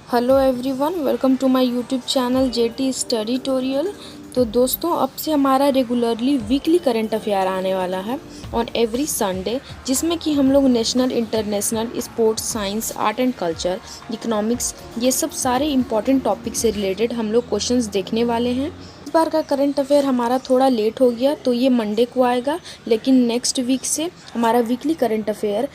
Hello everyone, welcome to my YouTube channel JT study tutorial. तो दोस्तों, अब से हमारा रेगुलरली वीकली करंट अफेयर आने वाला है ऑन एवरी संडे, जिसमें कि हम लोग national, international, sports, science, art and culture, economics, ये सब सारे इंपॉर्टेंट टॉपिक से रिलेटेड हम लोग क्वेश्चंस देखने वाले हैं। इस बार का करंट अफेयर हमारा थोड़ा लेट हो गया, तो ये मंडे को आएगा, लेकिन नेक्स्ट वीक से हमारा weekly current affair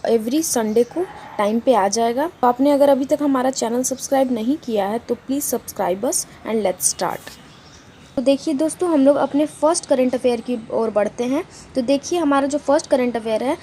every Sunday को टाइम पे आ जाएगा। तो आपने अगर अभी तक हमारा चैनल सब्सक्राइब नहीं किया है तो please subscribe us and let's start. तो देखिए दोस्तों, हम लोग अपने फर्स्ट करंट अफेयर की ओर बढ़ते हैं। तो देखिए, हमारा जो फर्स्ट करंट अफेयर है,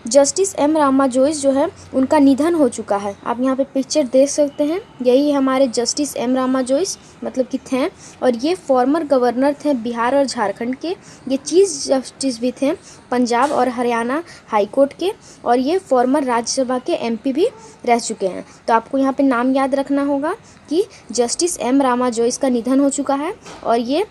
जस्टिस एम रामा जोइस जो है उनका निधन हो चुका है। आप यहाँ पे पिक्चर देख सकते हैं, यही हमारे जस्टिस एम रामा जोइस मतलब कि थे, और ये फॉर्मर गवर्नर थे बिहार और झारखंड के। ये चीफ जस्टिस भी थे पंजाब और हरियाणा हाई कोर्ट के, और ये फॉर्मर राज्यसभा के एमपी भी रह चुके हैं। तो आपको यहाँ पे नाम याद रखना होगा कि जस्टिस एम रामा जोइस का निधन हो चुका है, और ये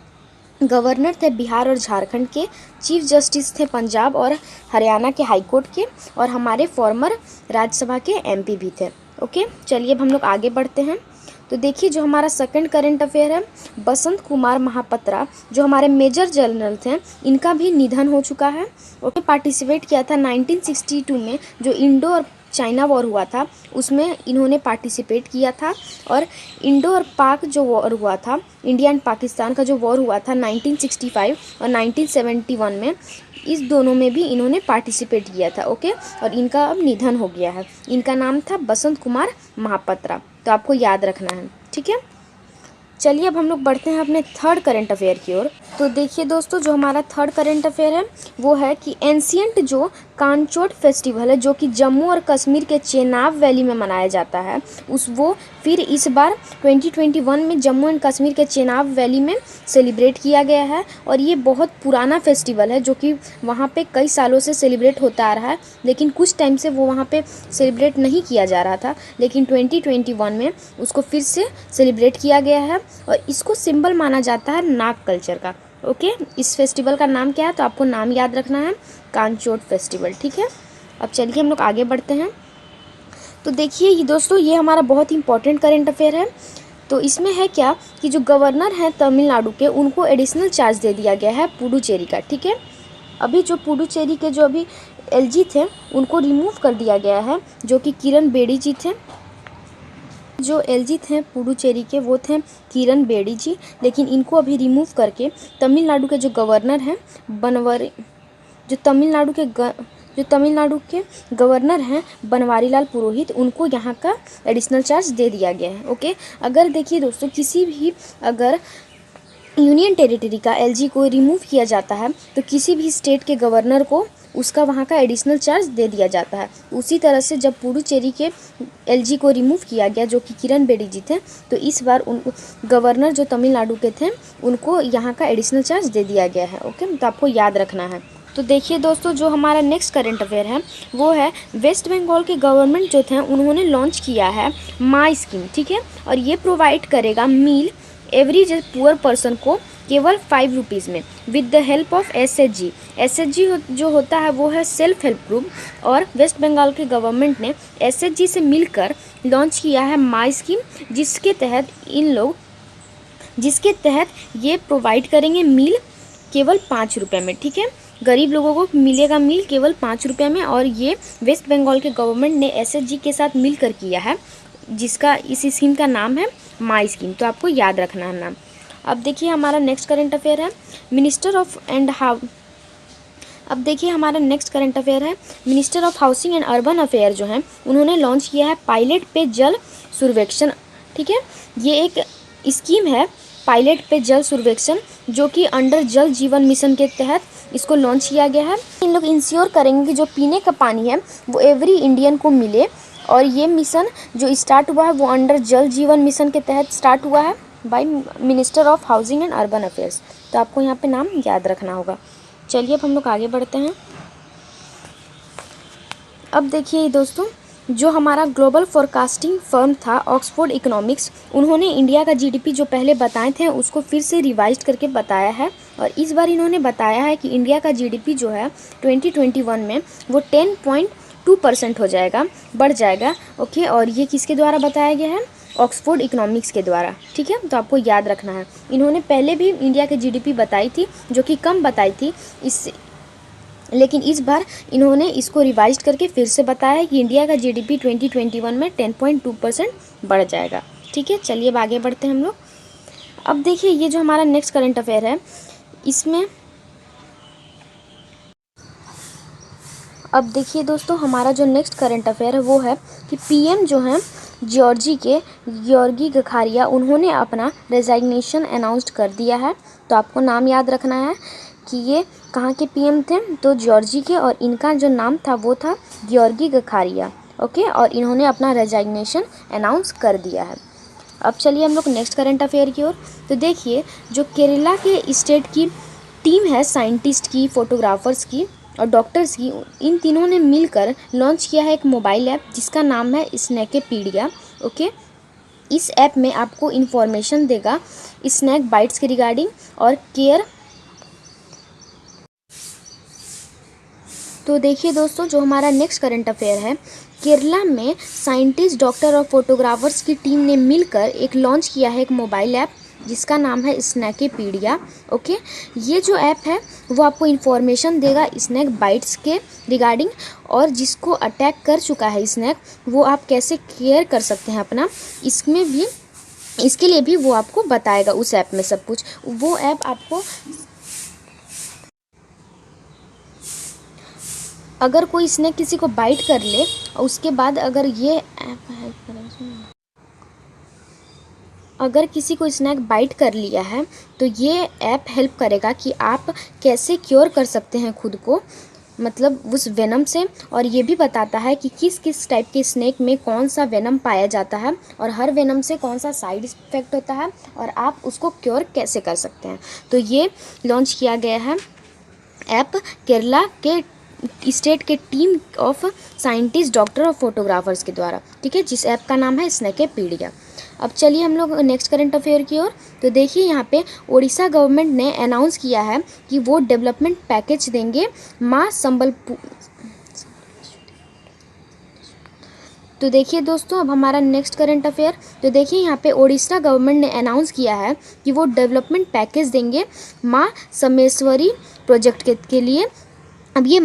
गवर्नर थे बिहार और झारखंड के, चीफ जस्टिस थे पंजाब और हरियाणा के हाई कोर्ट के, और हमारे फॉर्मर राज्यसभा के एमपी भी थे। ओके, चलिए अब हम लोग आगे बढ़ते हैं। तो देखिए, जो हमारा सेकंड करंट अफेयर है, बसंत कुमार महापात्रा जो हमारे मेजर जनरल थे, इनका भी निधन हो चुका है। ओके, पार्टिसिपेट किया था 1962 में, जो इंडो और चाइना वॉर हुआ था उसमें इन्होंने पार्टिसिपेट किया था। और इंडो और पाक जो वॉर हुआ था, इंडिया एंड पाकिस्तान का जो वॉर हुआ था 1965 और 1971 में, इस दोनों में भी इन्होंने पार्टिसिपेट किया था। ओके, और इनका अब निधन हो गया है। इनका नाम था बसंत कुमार महापात्रा, तो आपको याद रखना है, ठीक है। चलिए अब हम लोग बढ़ते हैं अपने थर्ड करंट अफेयर की ओर। तो देखिए दोस्तों, जो हमारा थर्ड करंट अफेयर है वो है कि एंशियंट जो कांचोट फेस्टिवल है, जो कि जम्मू और कश्मीर के चेनाब वैली में मनाया जाता है, वो फिर इस बार 2021 में जम्मू एंड कश्मीर के चेनाब वैली में सेलिब्रेट किया गया है। और ये बहुत पुराना फेस्टिवल है, जो कि वहाँ पे कई सालों से सेलिब्रेट होता आ रहा है, लेकिन कुछ टाइम से वो वहाँ पे सेलिब्रेट नहीं किया जा रहा था, लेकिन 2021 में उसको फिर से सेलिब्रेट किया गया है। और इसको सिंबल माना जाता है नाग कल्चर का। ओके, इस फेस्टिवल का नाम क्या है, तो आपको नाम याद रखना है, कांचोट फेस्टिवल, ठीक है। अब चलिए हम लोग आगे बढ़ते हैं। तो देखिए ये दोस्तों, ये हमारा बहुत इंपॉर्टेंट करंट अफेयर है। तो इसमें है क्या कि जो गवर्नर हैं तमिलनाडु के, उनको एडिशनल चार्ज दे दिया गया है पुडुचेरी का, ठीक है। अभी जो पुडुचेरी के जो अभी एलजी थे उनको रिमूव कर दिया गया है, जो कि किरण बेदी जी थे। जो एलजी थे पुडुचेरी के वो थे किरण बेदी जी, लेकिन इनको अभी रिमूव करके तमिलनाडु के जो गवर्नर हैं जो तमिलनाडु के गवर्नर हैं बनवारीलाल पुरोहित, उनको यहाँ का एडिशनल चार्ज दे दिया गया है। ओके, अगर देखिए दोस्तों, किसी भी अगर यूनियन टेरिटरी का एलजी को रिमूव किया जाता है तो किसी भी स्टेट के गवर्नर को उसका वहाँ का एडिशनल चार्ज दे दिया जाता है। उसी तरह से जब पुडुचेरी के एलजी को रिमूव किया गया, जो कि किरण बेदी जी थे, तो इस बार उन गवर्नर जो तमिलनाडु के थे उनको यहाँ का एडिशनल चार्ज दे दिया गया है। ओके, तो आपको याद रखना है। तो देखिए दोस्तों, जो हमारा नेक्स्ट करंट अफेयर है वो है वेस्ट बंगाल के गवर्नमेंट जो थे उन्होंने लॉन्च किया है माई स्कीम, ठीक है। और ये प्रोवाइड करेगा मील एवरी पुअर पर्सन को केवल 5 रुपीज़ में, with the help of SHG. SHG जो होता है वो है सेल्फ हेल्प ग्रुप, और वेस्ट बंगाल के गवर्नमेंट ने एसएचजी से मिलकर लॉन्च किया है माई स्कीम, जिसके तहत ये प्रोवाइड करेंगे मील केवल 5 रुपये में, ठीक है। गरीब लोगों को मिलेगा मील केवल 5 रुपये में, और ये वेस्ट बंगाल के गवर्नमेंट ने एसएचजी के साथ मिलकर किया है, जिसका इस स्कीम का नाम है माई स्कीम। तो आपको याद रखना है नाम। अब देखिए हमारा नेक्स्ट करंट अफेयर है minister of housing and urban affair जो है उन्होंने लॉन्च किया है पायलट पे जल सर्वेक्षण, ठीक है। ये एक स्कीम है पायलट पे जल सर्वेक्षण, जो कि अंडर जल जीवन मिशन के तहत इसको लॉन्च किया गया है। इन लोग इंश्योर करेंगे कि जो पीने का पानी है वो एवरी इंडियन को मिले, और ये मिशन जो स्टार्ट हुआ है वो अंडर जल जीवन मिशन के तहत स्टार्ट हुआ है by minister of housing and urban affairs. तो आपको यहाँ पे नाम याद रखना होगा। चलिए अब हम लोग आगे बढ़ते हैं। अब देखिए दोस्तों, जो हमारा ग्लोबल फोरकास्टिंग फर्म था ऑक्सफोर्ड इकोनॉमिक्स, उन्होंने इंडिया का जीडीपी जो पहले बताए थे उसको फिर से रिवाइज करके बताया है, और इस बार इन्होंने बताया है कि इंडिया का जीडीपी जो है 2021 में वो 10.2% हो जाएगा, बढ़ जाएगा। ओके, और ये किसके द्वारा बताया गया है? ऑक्सफोर्ड इकोनॉमिक्स के द्वारा। ठीक है, तो आपको याद रखना है। इन्होंने पहले भी इंडिया की जीडीपी बताई थी, जो कि कम बताई थी इससे, लेकिन इस बार इन्होंने इसको रिवाइज करके फिर से बताया है कि इंडिया का जीडीपी 2021 में 10.2% बढ़ जाएगा। ठीक है, चलिए अब आगे बढ़ते हैं हम लोग। अब देखिए ये जो हमारा नेक्स्ट करंट अफेयर है, इसमें अब देखिए दोस्तों, हमारा जो नेक्स्ट करंट अफेयर है वो है कि पीएम जो हैं जॉर्जी के योर्गी गखारिया, उन्होंने अपना रेजिग्नेशन अनाउंस्ड कर दिया है। तो आपको नाम याद रखना है कि ये कहाँ के पीएम थे, तो जॉर्जी के, और इनका जो नाम था वो था योर्गी गखारिया। ओके, और इन्होंने अपना रेजिग्नेशन अनाउंस कर दिया है। अब चलिए हम लोग नेक्स्ट करंट अफेयर की ओर। तो देखिए जो केरला के स्टेट की टीम है, साइंटिस्ट की, फोटोग्राफर्स की और डॉक्टर्स की, इन तीनों ने मिलकर लॉन्च किया है एक मोबाइल ऐप जिसका नाम है स्नैकेपीडिया। ओके, इस ऐप में आपको इन्फॉर्मेशन देगा स्नैक बाइट्स के रिगार्डिंग और केयर। तो देखिए दोस्तों, जो हमारा नेक्स्ट करंट अफेयर है, केरला में साइंटिस्ट, डॉक्टर और फोटोग्राफर्स की टीम ने मिलकर एक लॉन्च किया है एक मोबाइल ऐप जिसका नाम है स्नैकेपीडिया। ओके, ये जो ऐप है वो आपको इन्फॉर्मेशन देगा स्नैक बाइट्स के रिगार्डिंग, और जिसको अटैक कर चुका है स्नैक, वो आप कैसे केयर कर सकते हैं अपना, इसमें भी, इसके लिए भी वो आपको बताएगा उस ऐप में सब कुछ। वो ऐप आपको, अगर कोई स्नैक किसी को बाइट कर ले और उसके बाद अगर ये ऐप हेल्प करेगा, अगर किसी को स्नैक बाइट कर लिया है तो ये ऐप हेल्प करेगा कि आप कैसे क्योर कर सकते हैं खुद को, मतलब उस वेनम से। और ये भी बताता है कि किस किस टाइप के स्नैक में कौन सा वेनम पाया जाता है और हर वेनम से कौन सा साइड इफ़ेक्ट होता है और आप उसको क्योर कैसे कर सकते हैं। तो ये लॉन्च किया गया है ऐप केरला के स्टेट के टीम ऑफ साइंटिस्ट, डॉक्टर और फोटोग्राफर्स के द्वारा। ठीक है, जिस ऐप का नाम है स्नैकेपीडिया। अब चलिए हम लोग नेक्स्ट करंट अफेयर की ओर। तो देखिए यहाँ पे उड़ीसा गवर्नमेंट ने अनाउंस किया है कि वो डेवलपमेंट पैकेज देंगे माँ संबलपुर। तो देखिए दोस्तों, अब हमारा नेक्स्ट करंट अफेयर। तो देखिए यहाँ पे उड़ीसा गवर्नमेंट ने अनाउंस किया है कि वो डेवलपमेंट पैकेज देंगे माँ समेश्वरी प्रोजेक्ट के लिए। अब ये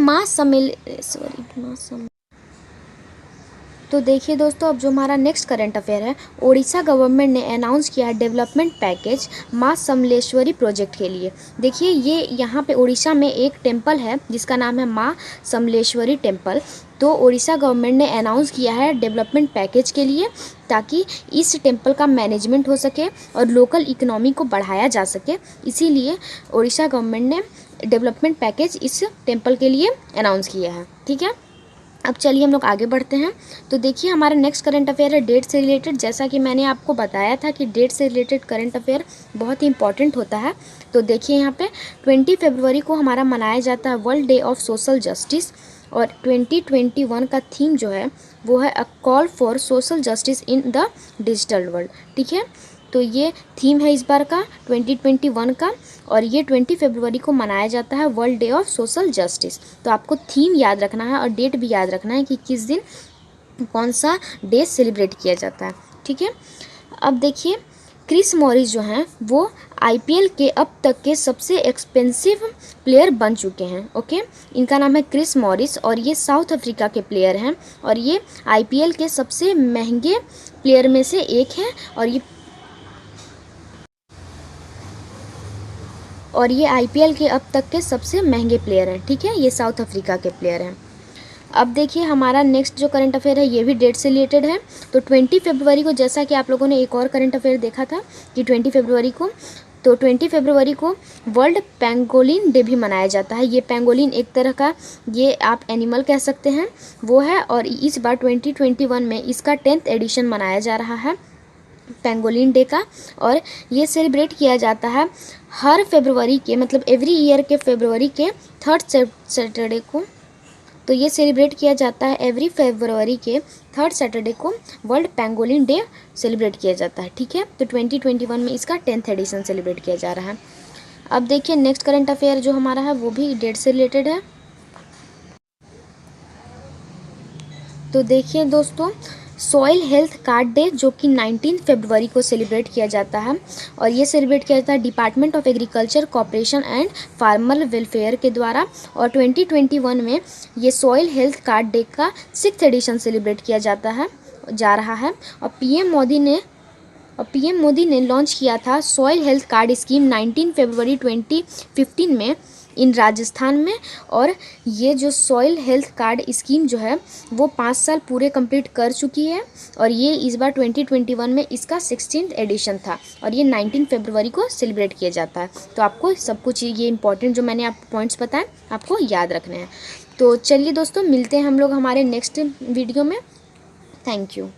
तो देखिए दोस्तों, अब जो हमारा नेक्स्ट करंट अफेयर है, उड़ीसा गवर्नमेंट ने अनाउंस किया है डेवलपमेंट पैकेज माँ समलेश्वरी प्रोजेक्ट के लिए। देखिए ये यहाँ पे उड़ीसा में एक टेम्पल है जिसका नाम है माँ समलेश्वरी टेम्पल। तो उड़ीसा गवर्नमेंट ने अनाउंस किया है डेवलपमेंट पैकेज के लिए, ताकि इस टेम्पल का मैनेजमेंट हो सके और लोकल इकोनॉमी को बढ़ाया जा सके। इसीलिए उड़ीसा गवर्नमेंट ने डेवलपमेंट पैकेज इस टेम्पल के लिए अनाउंस किया है। ठीक है, अब चलिए हम लोग आगे बढ़ते हैं। तो देखिए हमारा नेक्स्ट करंट अफेयर है डेट से रिलेटेड। जैसा कि मैंने आपको बताया था कि डेट से रिलेटेड करंट अफेयर बहुत ही इंपॉर्टेंट होता है। तो देखिए यहाँ पे 20 फरवरी को हमारा मनाया जाता है world day of social justice, और 2021 का थीम जो है वो है a call for social justice in the digital world. ठीक है, तो ये थीम है इस बार का 2021 का, और ये 20 फरवरी को मनाया जाता है world day of social justice. तो आपको थीम याद रखना है और डेट भी याद रखना है कि किस दिन कौन सा डे सेलिब्रेट किया जाता है। ठीक है, अब देखिए क्रिस मॉरिस जो हैं वो आईपीएल के अब तक के सबसे एक्सपेंसिव प्लेयर बन चुके हैं। ओके, इनका नाम है क्रिस मॉरिस और ये साउथ अफ्रीका के प्लेयर हैं, और ये आईपीएल के सबसे महंगे प्लेयर में से एक हैं, और ये आईपीएल के अब तक के सबसे महंगे प्लेयर हैं। ठीक है, ये साउथ अफ्रीका के प्लेयर हैं। अब देखिए हमारा नेक्स्ट जो करंट अफेयर है ये भी डेट से रिलेटेड है। तो 20 फरवरी को, जैसा कि आप लोगों ने एक और करंट अफेयर देखा था कि 20 फरवरी को, तो 20 फरवरी को वर्ल्ड पेंगोलिन डे भी मनाया जाता है। ये पेंगोलिन एक तरह का, ये आप एनिमल कह सकते हैं, वो है, और इस बार 2021 में इसका 10th एडिशन मनाया जा रहा है पेंगोलिन डे का, और ये सेलिब्रेट किया जाता है हर फरवरी के, मतलब एवरी ईयर के फरवरी के 3rd सैटरडे को। तो ये सेलिब्रेट किया जाता है एवरी फरवरी के 3rd सैटरडे को वर्ल्ड पेंगोलिन डे सेलिब्रेट किया जाता है। ठीक है, तो 2021 में इसका 10th एडिशन सेलिब्रेट किया जा रहा है। अब देखिए नेक्स्ट करंट अफेयर जो हमारा है वो भी डेट से रिलेटेड है। तो देखिए दोस्तों, सॉइल हेल्थ कार्ड डे जो कि 19 फरवरी को सेलिब्रेट किया जाता है, और ये सेलिब्रेट किया जाता है department of agriculture cooperation and farmer welfare के द्वारा। और 2021 में ये सॉइल हेल्थ कार्ड डे का 6th एडिशन सेलिब्रेट किया जा रहा है। और पीएम मोदी ने लॉन्च किया था सॉइल हेल्थ कार्ड स्कीम 19 फरवरी 2015 में इन राजस्थान में। और ये जो सॉइल हेल्थ कार्ड स्कीम जो है वो 5 साल पूरे कंप्लीट कर चुकी है, और ये इस बार 2021 में इसका 16th एडिशन था, और ये 19 फरवरी को सेलिब्रेट किया जाता है। तो आपको सब कुछ ये इंपॉर्टेंट जो मैंने आपको पॉइंट्स बताए आपको याद रखने हैं। तो चलिए दोस्तों, मिलते हैं हम लोग हमारे नेक्स्ट वीडियो में। Thank you.